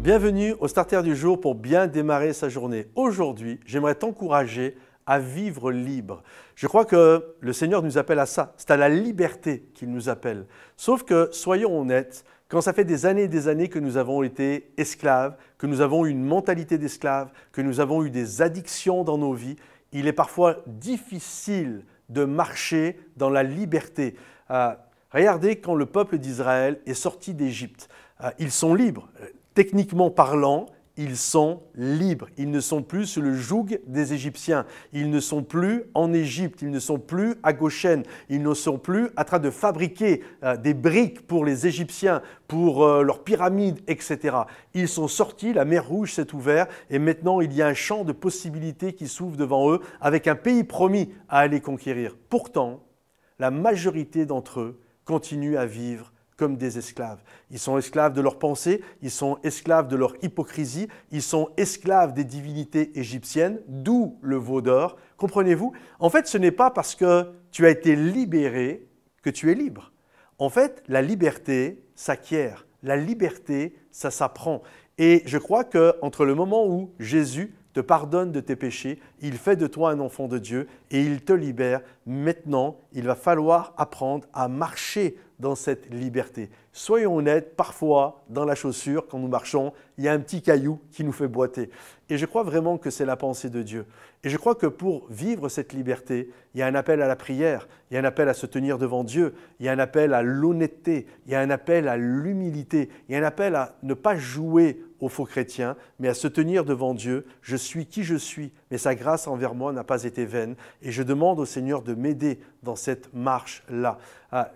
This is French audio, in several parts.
Bienvenue au Starter du jour pour bien démarrer sa journée. Aujourd'hui, j'aimerais t'encourager à vivre libre. Je crois que le Seigneur nous appelle à ça. C'est à la liberté qu'il nous appelle. Sauf que, soyons honnêtes, quand ça fait des années et des années que nous avons été esclaves, que nous avons eu une mentalité d'esclave, que nous avons eu des addictions dans nos vies, il est parfois difficile de marcher dans la liberté. Regardez quand le peuple d'Israël est sorti d'Égypte. Ils sont libres. Techniquement parlant, ils sont libres. Ils ne sont plus sous le joug des Égyptiens. Ils ne sont plus en Égypte. Ils ne sont plus à Goshen. Ils ne sont plus en train de fabriquer des briques pour les Égyptiens, pour leurs pyramides, etc. Ils sont sortis, la mer Rouge s'est ouverte et maintenant il y a un champ de possibilités qui s'ouvre devant eux avec un pays promis à aller conquérir. Pourtant, la majorité d'entre eux continuent à vivre comme des esclaves. Ils sont esclaves de leurs pensées, ils sont esclaves de leur hypocrisie, ils sont esclaves des divinités égyptiennes, d'où le veau d'or. Comprenez-vous? En fait, ce n'est pas parce que tu as été libéré que tu es libre. En fait, la liberté s'acquiert, la liberté, ça s'apprend. Et je crois qu'entre le moment où Jésus te pardonne de tes péchés, il fait de toi un enfant de Dieu et il te libère. Maintenant, il va falloir apprendre à marcher dans cette liberté. Soyons honnêtes, parfois, dans la chaussure, quand nous marchons, il y a un petit caillou qui nous fait boiter. Et je crois vraiment que c'est la pensée de Dieu. Et je crois que pour vivre cette liberté, il y a un appel à la prière, il y a un appel à se tenir devant Dieu, il y a un appel à l'honnêteté, il y a un appel à l'humilité, il y a un appel à ne pas jouer aux faux chrétiens, mais à se tenir devant Dieu. Je suis qui je suis, mais sa grâce envers moi n'a pas été vaine. Et je demande au Seigneur de m'aider dans cette marche-là.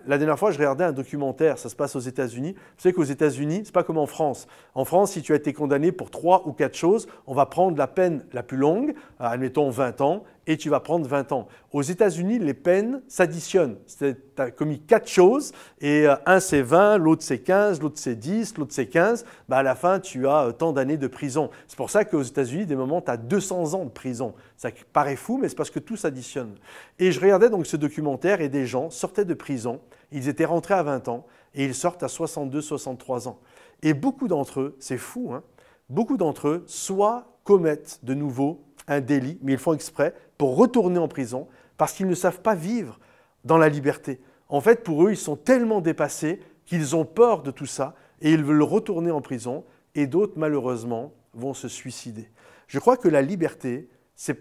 La dernière fois, je regardais un documentaire, ça se passe aux États-Unis. Vous savez qu'aux États-Unis, ce n'est pas comme en France. En France, si tu as été condamné pour 3 ou 4 choses, on va prendre la peine la plus longue, admettons 20 ans, et tu vas prendre 20 ans. Aux États-Unis, les peines s'additionnent. Tu as commis 4 choses, et un c'est 20, l'autre c'est 15, l'autre c'est 10, l'autre c'est 15. À la fin, tu as tant d'années de prison. C'est pour ça qu'aux États-Unis, des moments, tu as 200 ans de prison. Ça paraît fou, mais c'est parce que tout s'additionne. Et je regardais donc ce documentaire, et des gens sortaient de prison, ils étaient rentrés à 20 ans, et ils sortent à 62, 63 ans. Et beaucoup d'entre eux, c'est fou, hein, beaucoup d'entre eux, soit commettent de nouveau un délit, mais ils font exprès pour retourner en prison parce qu'ils ne savent pas vivre dans la liberté. En fait, pour eux, ils sont tellement dépassés qu'ils ont peur de tout ça et ils veulent retourner en prison et d'autres, malheureusement, vont se suicider. Je crois que la liberté, c'est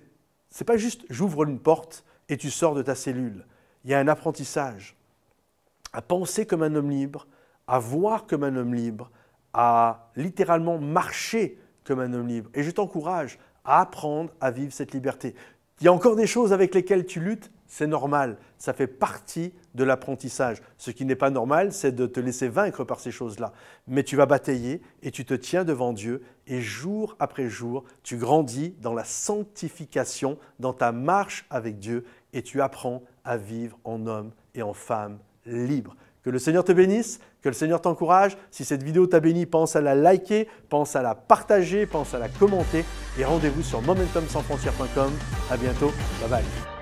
pas juste j'ouvre une porte et tu sors de ta cellule. Il y a un apprentissage à penser comme un homme libre, à voir comme un homme libre, à littéralement marcher comme un homme libre. Et je t'encourage à apprendre à vivre cette liberté. Il y a encore des choses avec lesquelles tu luttes, c'est normal, ça fait partie de l'apprentissage. Ce qui n'est pas normal, c'est de te laisser vaincre par ces choses-là. Mais tu vas batailler et tu te tiens devant Dieu et jour après jour, tu grandis dans la sanctification, dans ta marche avec Dieu et tu apprends à vivre en homme et en femme libre. Que le Seigneur te bénisse, que le Seigneur t'encourage. Si cette vidéo t'a béni, pense à la liker, pense à la partager, pense à la commenter et rendez-vous sur momentumsansfrontières.com. À bientôt, bye bye.